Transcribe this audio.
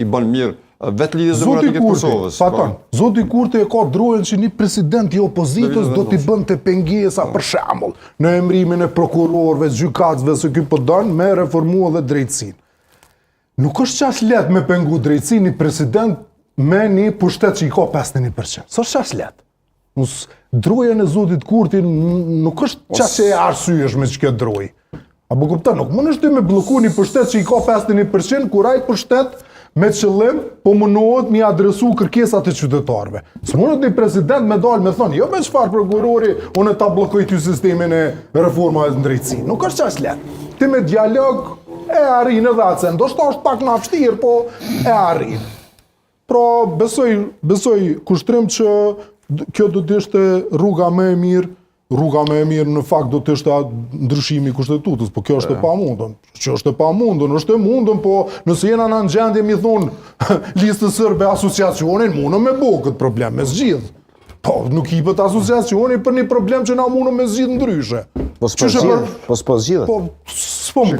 i bën mirë vetë Lidhjes Demokratike të Kosovës. Zoti Kurti e ka drojën që një president i opozitës do t'i bënte pengesa për shembull në emrimin e prokurorëve, gjykatësve se ky po don me reformu edhe drejtësinë. Nuk është qas lehtë me pengu drejtësinë një president me një pushtet që i ka 51%. S'është qas lehtë. Drojën e zotit Kurti nuk është qas që e arsyeshme që kjo drojë. Apo kupton, nuk mund është ty me blloku një pushtet që i ka 51% kur ai pushtet me qëllim po mundohet mi adresu kërkesat e qytetarëve. Së mundet një president me dalë me thonë, jo me çfarë prokurori, unë ta bllokoj ty sistemin e reformave të drejtësisë. Nuk është qas lehtë. Ti me dialog e arrin edhe atë, ndoshta është pak më vështirë, po e arrin. Pra besoj kushtrim që kjo do të ishte rruga më e mirë. Rruga më e mirë në fakt do të ishte ndryshimi i kushtetutës, po kjo është e pamundun. Që është e pamundun, është e mundun, po nëse jena në gjendje mi thonë listë sërbe asociacionin, mundëm me bo këtë problem, me zgjidh. Po, nuk i pët asociacioni për një problem që na mundëm me zgjidh ndryshe. Po s'po zgjidhet. Po, s'po